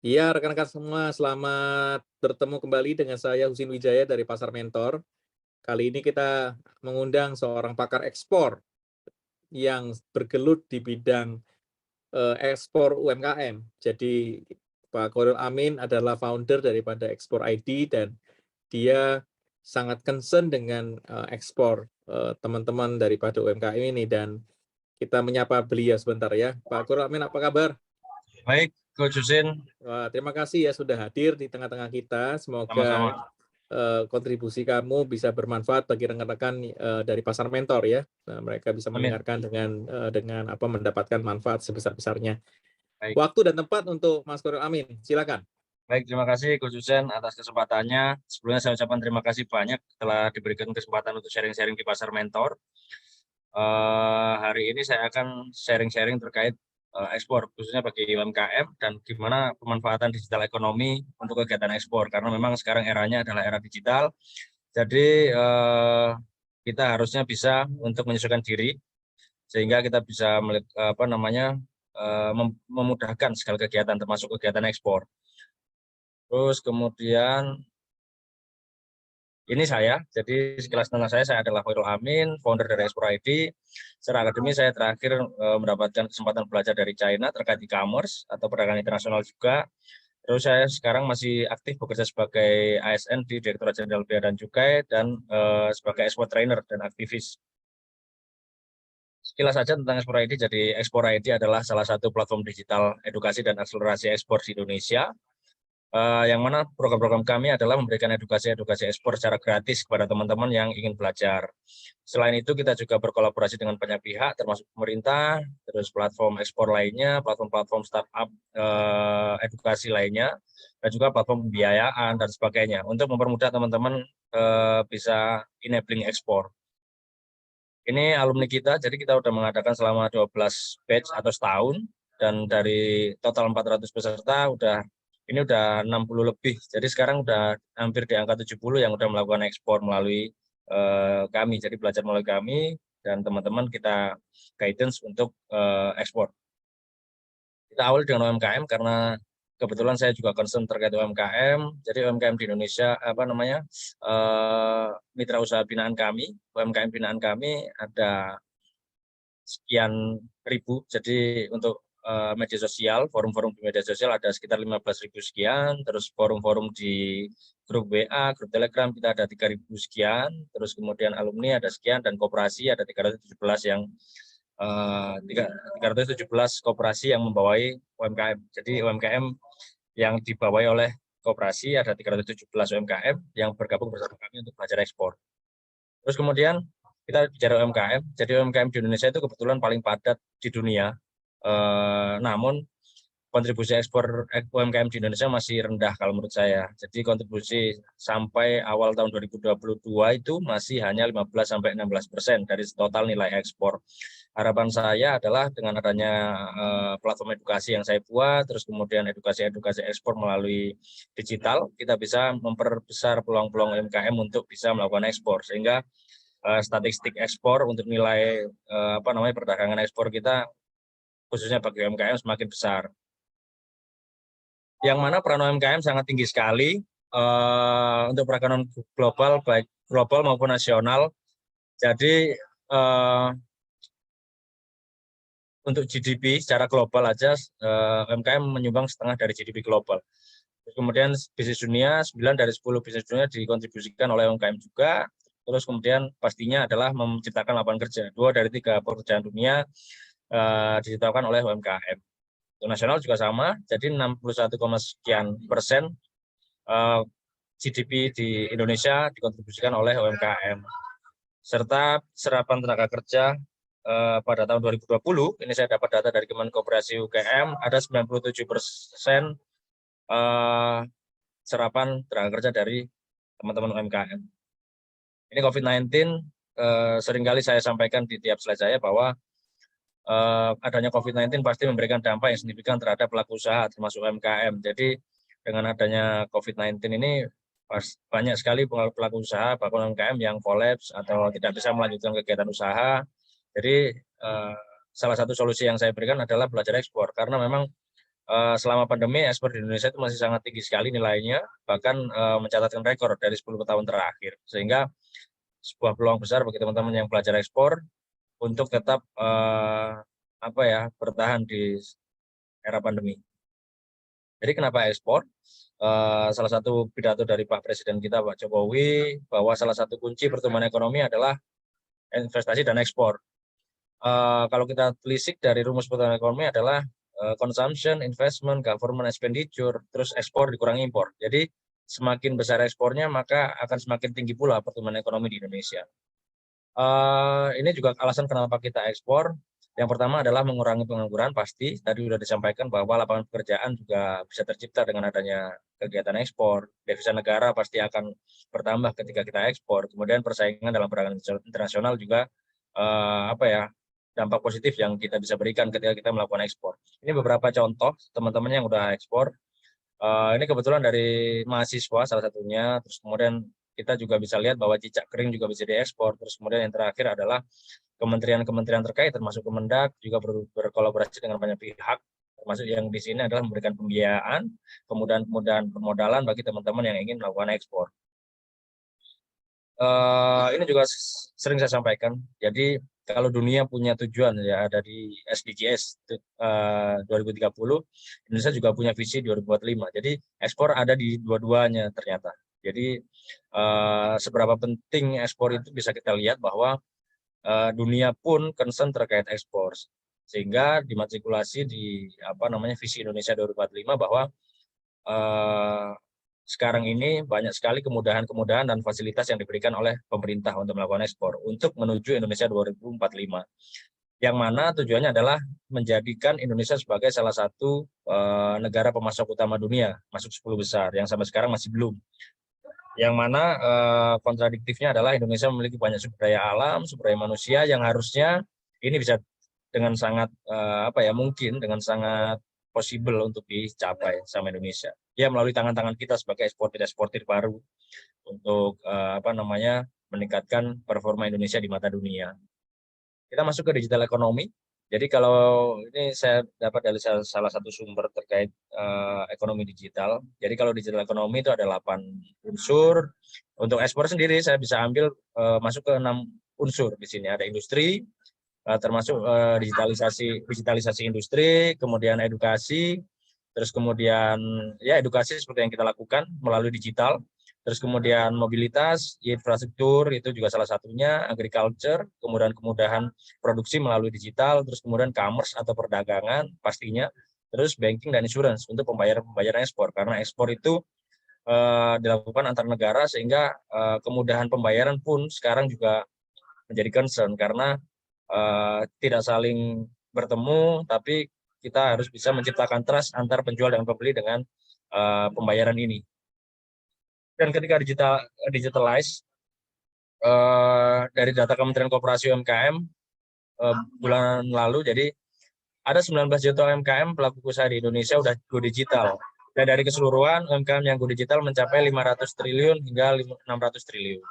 Iya, rekan-rekan semua, selamat bertemu kembali dengan saya Husin Wijaya dari Pasar Mentor. Kali ini kita mengundang seorang pakar ekspor yang bergelut di bidang ekspor UMKM. Jadi Pak Khairul Amin adalah founder daripada Ekspor ID dan dia sangat concern dengan ekspor teman-teman daripada UMKM ini dan kita menyapa beliau sebentar ya. Pak Khairul Amin, apa kabar? Baik, Coach Husin, Wah, terima kasih ya sudah hadir di tengah-tengah kita. Semoga sama-sama. kontribusi kamu bisa bermanfaat bagi rekan-rekan dari pasar mentor ya. Nah, mereka bisa Amin. mendengarkan dengan apa mendapatkan manfaat sebesar-besarnya. Baik, Waktu dan tempat untuk Mas Koril Amin. Silakan. baik. Terima kasih, Coach Husin, atas kesempatannya. Sebelumnya saya ucapkan terima kasih banyak telah diberikan kesempatan untuk sharing-sharing di Pasar Mentor. Hari ini saya akan sharing-sharing terkait ekspor, khususnya bagi UMKM dan gimana pemanfaatan digital ekonomi untuk kegiatan ekspor. Karena memang sekarang eranya adalah era digital, jadi kita harusnya bisa untuk menyesuaikan diri sehingga kita bisa memudahkan segala kegiatan termasuk kegiatan ekspor. Terus kemudian ini saya, jadi sekilas tentang saya adalah Khairul Amin, founder dari Ekspor ID. Secara akademis saya terakhir mendapatkan kesempatan belajar dari China terkait e-commerce atau perdagangan internasional juga. Terus saya sekarang masih aktif bekerja sebagai ASN di Direktorat Jenderal Bea dan Cukai dan sebagai ekspor trainer dan aktivis. Sekilas saja tentang Ekspor ID, jadi Ekspor ID adalah salah satu platform digital edukasi dan akselerasi ekspor di Indonesia, yang mana program-program kami adalah memberikan edukasi ekspor secara gratis kepada teman-teman yang ingin belajar. Selain itu, kita juga berkolaborasi dengan banyak pihak, termasuk pemerintah, terus platform ekspor lainnya, platform-platform startup edukasi lainnya, dan juga platform pembiayaan dan sebagainya, untuk mempermudah teman-teman bisa enabling ekspor. Ini alumni kita, jadi kita sudah mengadakan selama 12 batch atau setahun, dan dari total 400 peserta, ini udah 60 lebih. Jadi sekarang udah hampir di angka 70 yang udah melakukan ekspor melalui kami. Jadi belajar melalui kami, dan teman-teman kita guidance untuk ekspor. Kita awali dengan UMKM karena kebetulan saya juga concern terkait UMKM. Jadi UMKM di Indonesia mitra usaha binaan kami, UMKM binaan kami ada sekian ribu. Jadi untuk media sosial, forum-forum di media sosial ada sekitar 15.000 sekian, terus forum-forum di grup WA, grup Telegram kita ada 3.000 sekian, terus kemudian alumni ada sekian, dan koperasi ada 317 yang 317 koperasi yang membawai UMKM. Jadi UMKM yang dibawahi oleh koperasi ada 317 UMKM yang bergabung bersama kami untuk belajar ekspor. Terus kemudian kita bicara UMKM, jadi UMKM di Indonesia itu kebetulan paling padat di dunia. Namun kontribusi ekspor UMKM di Indonesia masih rendah kalau menurut saya. Jadi kontribusi sampai awal tahun 2022 itu masih hanya 15-16% dari total nilai ekspor. Harapan saya adalah dengan adanya platform edukasi yang saya buat, terus kemudian edukasi ekspor melalui digital, kita bisa memperbesar peluang-peluang UMKM untuk bisa melakukan ekspor, sehingga statistik ekspor untuk nilai perdagangan ekspor kita khususnya bagi UMKM semakin besar. Yang mana peran UMKM sangat tinggi sekali untuk perekonomian global, baik global maupun nasional. Jadi untuk GDP secara global aja UMKM menyumbang setengah dari GDP global. Kemudian bisnis dunia, 9 dari 10 bisnis dunia dikontribusikan oleh UMKM juga. Terus kemudian pastinya adalah menciptakan lapangan kerja. 2 dari 3 pekerjaan dunia diciptakan oleh UMKM. Untuk nasional juga sama, jadi 61, sekian persen GDP di Indonesia dikontribusikan oleh UMKM. Serta serapan tenaga kerja pada tahun 2020, ini saya dapat data dari Kementerian Koperasi UGM, ada 97% serapan tenaga kerja dari teman-teman UMKM. Ini COVID-19 seringkali saya sampaikan di tiap slide saya bahwa adanya COVID-19 pasti memberikan dampak yang signifikan terhadap pelaku usaha termasuk UMKM. Jadi dengan adanya COVID-19 ini banyak sekali pelaku usaha bahkan UMKM yang kolaps atau tidak bisa melanjutkan kegiatan usaha. Jadi salah satu solusi yang saya berikan adalah belajar ekspor, karena memang selama pandemi ekspor di Indonesia itu masih sangat tinggi sekali nilainya, bahkan mencatatkan rekor dari 10 tahun terakhir. Sehingga sebuah peluang besar bagi teman-teman yang belajar ekspor untuk tetap bertahan di era pandemi. Jadi kenapa ekspor? Salah satu pidato dari Pak Presiden kita, Pak Jokowi, bahwa salah satu kunci pertumbuhan ekonomi adalah investasi dan ekspor. Kalau kita telisik dari rumus pertumbuhan ekonomi adalah consumption, investment, government expenditure, terus ekspor dikurangi impor. Jadi semakin besar ekspornya, maka akan semakin tinggi pula pertumbuhan ekonomi di Indonesia. Ini juga alasan kenapa kita ekspor. Yang pertama adalah mengurangi pengangguran, pasti. Tadi sudah disampaikan bahwa lapangan pekerjaan juga bisa tercipta dengan adanya kegiatan ekspor. Devisa negara pasti akan bertambah ketika kita ekspor. Kemudian persaingan dalam perdagangan internasional juga dampak positif yang kita bisa berikan ketika kita melakukan ekspor. Ini beberapa contoh teman-teman yang udah ekspor. Ini kebetulan dari mahasiswa salah satunya. Terus kemudian kita juga bisa lihat bahwa cicak kering juga bisa diekspor. Terus kemudian yang terakhir adalah kementerian-kementerian terkait, termasuk Kemendak, juga berkolaborasi dengan banyak pihak, termasuk yang di sini adalah memberikan pembiayaan, kemudahan permodalan bagi teman-teman yang ingin melakukan ekspor. Ini juga sering saya sampaikan. Jadi kalau dunia punya tujuan ya ada di SDGs 2030, Indonesia juga punya visi 2045. Jadi ekspor ada di dua-duanya ternyata. Jadi seberapa penting ekspor itu bisa kita lihat bahwa dunia pun concern terkait ekspor, sehingga dimatrikulasi di visi Indonesia 2045 bahwa sekarang ini banyak sekali kemudahan-kemudahan dan fasilitas yang diberikan oleh pemerintah untuk melakukan ekspor untuk menuju Indonesia 2045, yang mana tujuannya adalah menjadikan Indonesia sebagai salah satu negara pemasok utama dunia, masuk 10 besar, yang sampai sekarang masih belum. Yang mana kontradiktifnya adalah Indonesia memiliki banyak sumber daya alam, sumber daya manusia yang harusnya ini bisa dengan sangat mungkin dengan sangat possible untuk dicapai sama Indonesia. Ya melalui tangan-tangan kita sebagai eksportir baru untuk meningkatkan performa Indonesia di mata dunia. Kita masuk ke digital ekonomi. Jadi kalau ini saya dapat dari salah satu sumber terkait ekonomi digital. Jadi kalau digital ekonomi itu ada 8 unsur. Untuk ekspor sendiri saya bisa ambil masuk ke 6 unsur di sini. Ada industri, termasuk digitalisasi industri, kemudian edukasi, terus kemudian ya edukasi seperti yang kita lakukan melalui digital. Terus kemudian mobilitas, infrastruktur itu juga salah satunya, agriculture, kemudian kemudahan produksi melalui digital, terus kemudian commerce atau perdagangan pastinya, terus banking dan insurance untuk pembayaran ekspor, karena ekspor itu dilakukan antar negara sehingga kemudahan pembayaran pun sekarang juga menjadi concern karena tidak saling bertemu, tapi kita harus bisa menciptakan trust antar penjual dan pembeli dengan pembayaran ini. Dan ketika digitalize dari data Kementerian Koperasi UMKM bulan lalu, jadi ada 19 juta UMKM pelaku usaha di Indonesia udah go digital. Dan dari keseluruhan UMKM yang go digital mencapai 500 triliun hingga 600 triliun.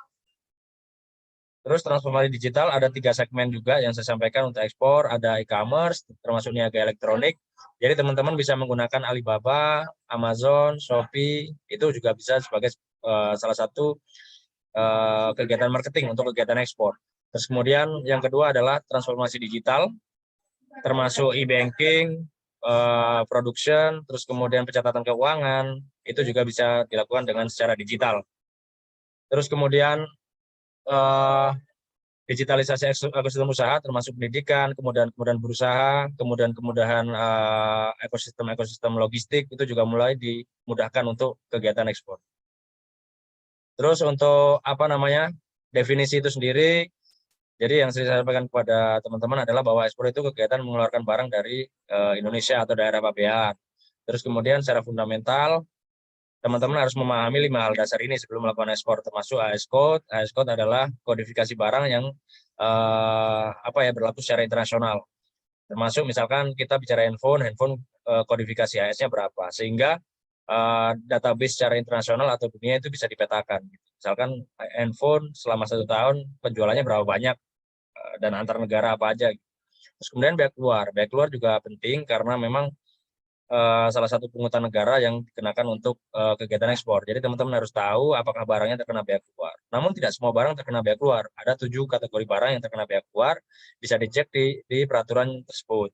Terus transformasi digital ada 3 segmen juga yang saya sampaikan untuk ekspor, ada e-commerce, termasuk niaga elektronik. Jadi teman-teman bisa menggunakan Alibaba, Amazon, Shopee, itu juga bisa sebagai salah satu kegiatan marketing untuk kegiatan ekspor. Terus kemudian yang kedua adalah transformasi digital, termasuk e-banking, production, terus kemudian pencatatan keuangan, itu juga bisa dilakukan dengan secara digital. Terus kemudian digitalisasi ekosistem usaha, termasuk pendidikan, kemudian berusaha, kemudian kemudahan ekosistem logistik, itu juga mulai dimudahkan untuk kegiatan ekspor. Terus untuk definisi itu sendiri, jadi yang saya sampaikan kepada teman-teman adalah bahwa ekspor itu kegiatan mengeluarkan barang dari Indonesia atau daerah pabean. Terus kemudian secara fundamental, teman-teman harus memahami 5 hal dasar ini sebelum melakukan ekspor, termasuk AS Code. AS Code adalah kodifikasi barang yang berlaku secara internasional. Termasuk misalkan kita bicara handphone kodifikasi AS-nya berapa, sehingga database secara internasional atau dunia itu bisa dipetakan. Misalkan handphone selama 1 tahun penjualannya berapa banyak dan antar negara apa aja. Terus kemudian biaya keluar juga penting karena memang salah satu pungutan negara yang dikenakan untuk kegiatan ekspor. Jadi teman-teman harus tahu apakah barangnya terkena bea keluar. Namun tidak semua barang terkena bea keluar. Ada 7 kategori barang yang terkena bea keluar, bisa dicek di peraturan tersebut.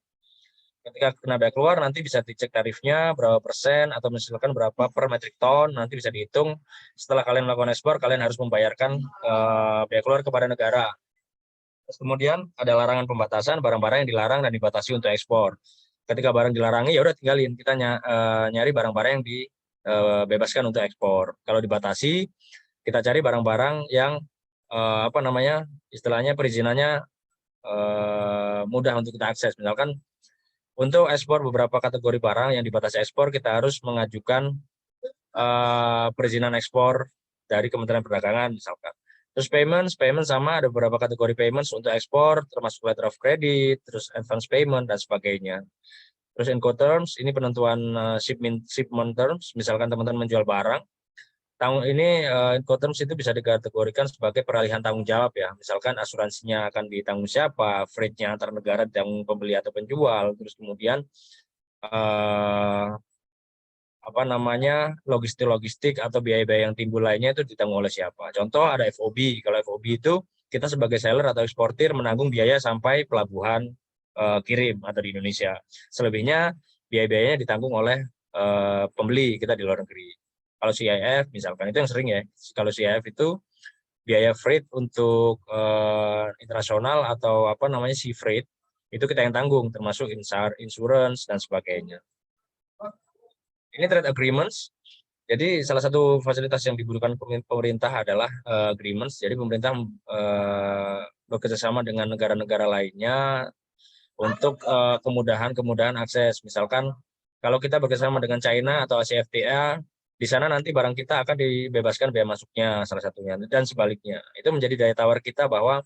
Ketika kena bea keluar, nanti bisa dicek tarifnya berapa persen atau misalkan berapa per metrik ton, nanti bisa dihitung. Setelah kalian melakukan ekspor, kalian harus membayarkan bea keluar kepada negara. Terus kemudian ada larangan pembatasan barang-barang yang dilarang dan dibatasi untuk ekspor. Ketika barang dilarangi, ya udah tinggalin, kita nyari barang-barang yang dibebaskan untuk ekspor. Kalau dibatasi, kita cari barang-barang yang istilahnya perizinannya mudah untuk kita akses. Misalkan untuk ekspor beberapa kategori barang yang dibatasi ekspor, kita harus mengajukan perizinan ekspor dari Kementerian Perdagangan misalkan. Terus payment sama, ada beberapa kategori payments untuk ekspor, termasuk letter of credit, terus advance payment, dan sebagainya. Terus Incoterms, ini penentuan shipment terms, misalkan teman-teman menjual barang. Tahun ini Incoterms itu bisa dikategorikan sebagai peralihan tanggung jawab ya. Misalkan asuransinya akan ditanggung siapa, freight-nya antar negara ditanggung pembeli atau penjual, terus kemudian logistik atau biaya-biaya yang timbul lainnya itu ditanggung oleh siapa. Contoh ada FOB. Kalau FOB itu kita sebagai seller atau eksportir menanggung biaya sampai pelabuhan kirim atau di Indonesia. Selebihnya biaya-biayanya ditanggung oleh pembeli kita di luar negeri. Kalau CIF misalkan, itu yang sering ya. Kalau CIF itu biaya freight untuk internasional atau sea freight itu kita yang tanggung, termasuk insurance dan sebagainya. Ini trade agreements. Jadi salah satu fasilitas yang dibutuhkan pemerintah adalah agreements. Jadi pemerintah bekerjasama dengan negara-negara lainnya untuk kemudahan akses. Misalkan kalau kita bekerjasama dengan China atau ASEAN, di sana nanti barang kita akan dibebaskan bea masuknya salah satunya, dan sebaliknya. Itu menjadi daya tawar kita bahwa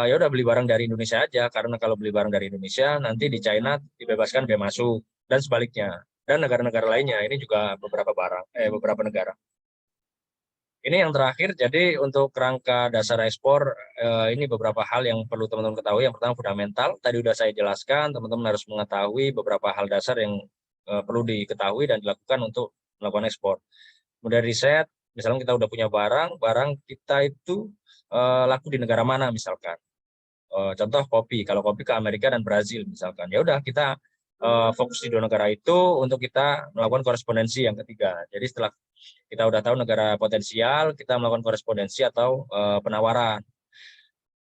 ya udah beli barang dari Indonesia aja, karena kalau beli barang dari Indonesia nanti di China dibebaskan bea masuk, dan sebaliknya. Dan negara-negara lainnya, ini juga beberapa negara. Ini yang terakhir, jadi untuk kerangka dasar ekspor, ini beberapa hal yang perlu teman-teman ketahui. Yang pertama fundamental, tadi sudah saya jelaskan, teman-teman harus mengetahui beberapa hal dasar yang perlu diketahui dan dilakukan untuk melakukan ekspor. Kemudian riset, misalnya kita udah punya barang kita itu laku di negara mana misalkan. Contoh kopi, kalau kopi ke Amerika dan Brazil misalkan. Ya udah kita fokus di 2 negara itu untuk kita melakukan korespondensi yang ketiga. Jadi setelah kita udah tahu negara potensial, kita melakukan korespondensi atau penawaran.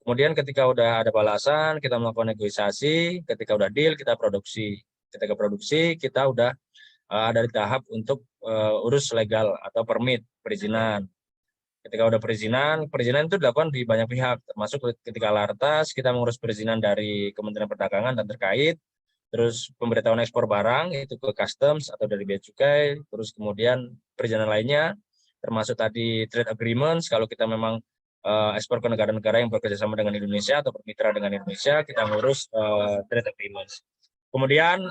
Kemudian ketika udah ada balasan, kita melakukan negosiasi. Ketika udah deal, kita produksi. Ketika produksi, kita udah ada di tahap untuk urus legal atau permit, perizinan. Ketika udah perizinan itu dilakukan di banyak pihak, termasuk ketika Lartas, kita mengurus perizinan dari Kementerian Perdagangan dan terkait, terus pemberitahuan ekspor barang itu ke customs atau dari bea cukai, terus kemudian perizinan lainnya, termasuk tadi trade agreements, kalau kita memang ekspor ke negara-negara yang bekerjasama dengan Indonesia atau bermitra dengan Indonesia, kita ngurus trade agreements. Kemudian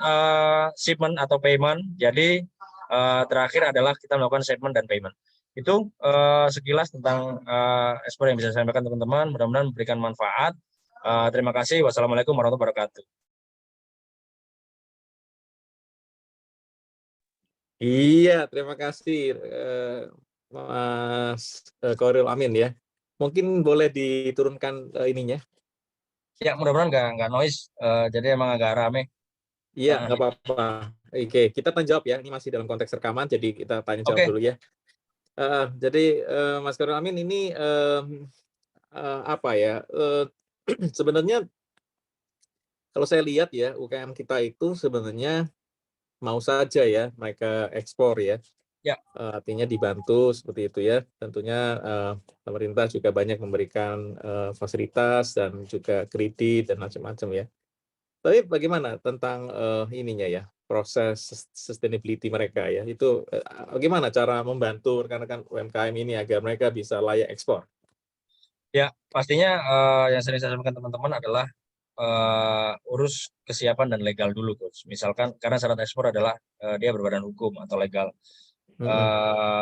shipment atau payment, jadi terakhir adalah kita melakukan shipment dan payment. Itu sekilas tentang ekspor yang bisa saya sampaikan teman-teman, mudah-mudahan memberikan manfaat. Terima kasih. Wassalamualaikum warahmatullahi wabarakatuh. Iya, terima kasih Mas Koril Amin ya. Mungkin boleh diturunkan ininya. Ya, mudah-mudahan nggak noise, jadi emang agak rame. Iya, nggak apa-apa. Oke, kita tanya jawab ya. Ini masih dalam konteks rekaman, jadi kita tanya jawab dulu ya. Jadi Mas Koril Amin ini apa ya? Sebenarnya kalau saya lihat ya, UKM kita itu sebenarnya mau saja ya mereka ekspor ya. Ya. Artinya dibantu seperti itu ya. Tentunya pemerintah juga banyak memberikan fasilitas dan juga kredit dan macam-macam ya. Tapi bagaimana tentang ininya ya, proses sustainability mereka ya? Itu bagaimana cara membantu rekan-rekan UMKM ini agar mereka bisa layak ekspor? Ya, pastinya yang sering saya sampaikan teman-teman adalah urus kesiapan dan legal dulu, Coach. Misalkan karena syarat ekspor adalah dia berbadan hukum atau legal.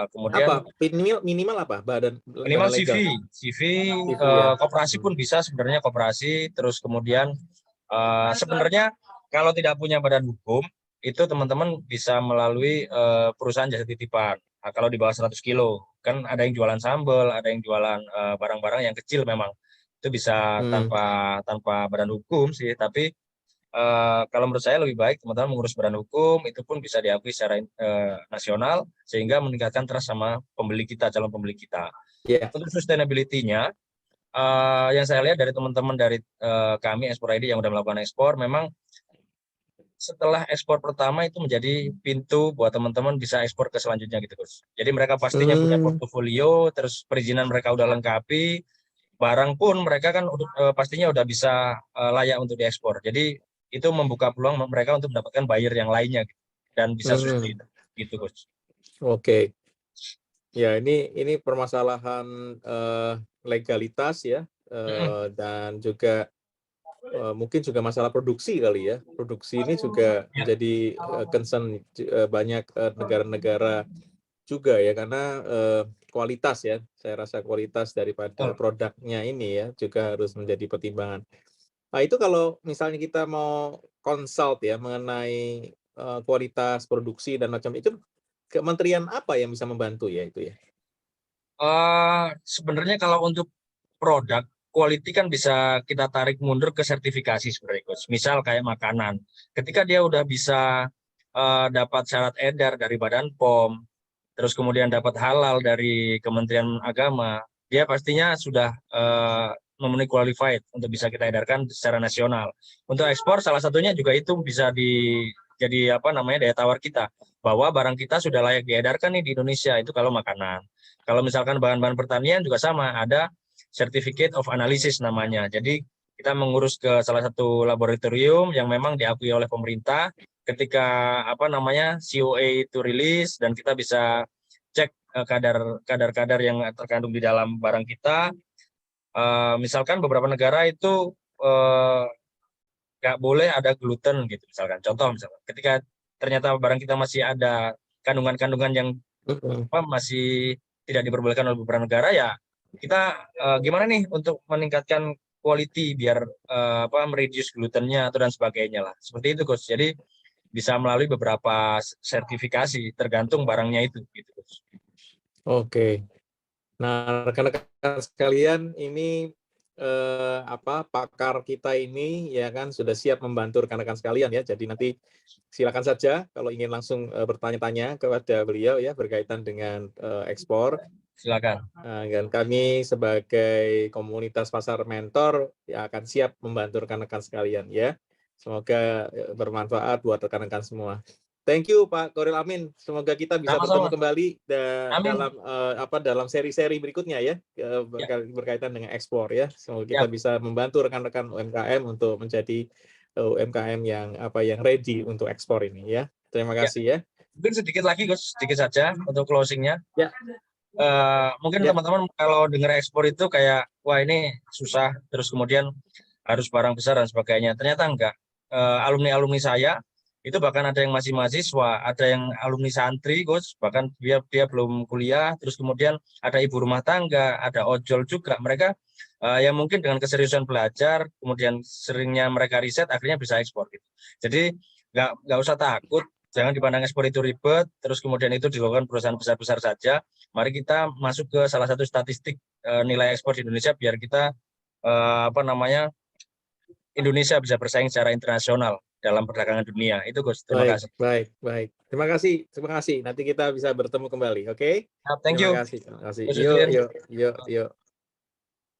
Kemudian Apa minimal apa badan minimal legal? CV ya. koperasi pun bisa sebenarnya, koperasi. Terus kemudian sebenarnya kalau tidak punya badan hukum itu teman-teman bisa melalui perusahaan jasa titipan. Nah, kalau di bawah 100 kilo, kan ada yang jualan sambal, ada yang jualan barang-barang yang kecil memang. Itu bisa tanpa badan hukum sih, tapi kalau menurut saya lebih baik teman-teman mengurus badan hukum, itu pun bisa diakui secara nasional, sehingga meningkatkan trust sama pembeli kita, calon pembeli kita. Yeah. Untuk sustainability-nya, yang saya lihat dari teman-teman dari kami Ekspor ID yang sudah melakukan ekspor, memang setelah ekspor pertama itu menjadi pintu buat teman-teman bisa ekspor ke selanjutnya gitu, Gus. Jadi mereka pastinya punya portofolio, terus perizinan mereka udah lengkapi, barang pun mereka kan pastinya udah bisa layak untuk diekspor. Jadi itu membuka peluang mereka untuk mendapatkan buyer yang lainnya gitu, dan bisa sustain gitu, Gus. Oke. Ya, ini permasalahan legalitas ya, dan juga mungkin juga masalah produksi kali ya. Produksi ini juga menjadi concern banyak negara-negara juga ya, karena kualitas ya. Saya rasa kualitas daripada produknya ini ya juga harus menjadi pertimbangan. Nah, itu kalau misalnya kita mau consult ya mengenai kualitas produksi dan macam itu, kementerian apa yang bisa membantu ya itu ya? Sebenarnya kalau untuk produk quality kan bisa kita tarik mundur ke sertifikasi sebenarnya, Coach. Misal kayak makanan, ketika dia udah bisa dapat syarat edar dari Badan POM, terus kemudian dapat halal dari Kementerian Agama, dia pastinya sudah memenuhi qualified untuk bisa kita edarkan secara nasional. Untuk ekspor salah satunya juga itu bisa jadi daya tawar kita, bahwa barang kita sudah layak diedarkan nih di Indonesia, itu kalau makanan. Kalau misalkan bahan-bahan pertanian juga sama, ada Certificate of Analysis namanya. Jadi kita mengurus ke salah satu laboratorium yang memang diakui oleh pemerintah. Ketika COA itu rilis dan kita bisa cek kadar-kadar yang terkandung di dalam barang kita. Misalkan beberapa negara itu nggak boleh ada gluten gitu misalkan. Contoh misalkan, ketika ternyata barang kita masih ada kandungan-kandungan yang masih tidak diperbolehkan oleh beberapa negara, ya kita gimana nih untuk meningkatkan quality biar mereduce glutennya atau dan sebagainya lah. Seperti itu, Coach. Jadi bisa melalui beberapa sertifikasi tergantung barangnya itu gitu, Coach. Oke. Nah, rekan-rekan sekalian, ini pakar kita ini ya kan sudah siap membantu rekan-rekan sekalian ya. Jadi nanti silakan saja kalau ingin langsung bertanya-tanya kepada beliau ya berkaitan dengan ekspor. Silakan. Dan kami sebagai komunitas pasar mentor ya akan siap membantu rekan-rekan sekalian ya. Semoga bermanfaat buat rekan-rekan semua. Thank you Pak Koril Amin. Semoga kita bisa bertemu kembali dalam seri-seri berikutnya ya, berkaitan dengan ekspor ya. Semoga kita bisa membantu rekan-rekan UMKM untuk menjadi UMKM yang ready untuk ekspor ini ya. Terima kasih ya. Mungkin sedikit lagi Gus, sedikit saja untuk closingnya. Ya. Mungkin teman-teman kalau dengar ekspor itu kayak wah ini susah, terus kemudian harus barang besar dan sebagainya. Ternyata enggak. Alumni-alumni saya itu bahkan ada yang masih mahasiswa, ada yang alumni santri, Gus, bahkan dia belum kuliah, terus kemudian ada ibu rumah tangga, ada ojol juga. Mereka yang mungkin dengan keseriusan belajar, kemudian seringnya mereka riset, akhirnya bisa ekspor gitu. Jadi nggak usah takut, jangan dipandang ekspor itu ribet, terus kemudian itu dilakukan perusahaan besar-besar saja. Mari kita masuk ke salah satu statistik nilai ekspor di Indonesia biar kita Indonesia bisa bersaing secara internasional dalam perdagangan dunia. Itu Gus, terima kasih. Baik. Terima kasih. Nanti kita bisa bertemu kembali, oke? Thank you. Terima kasih. Yuk.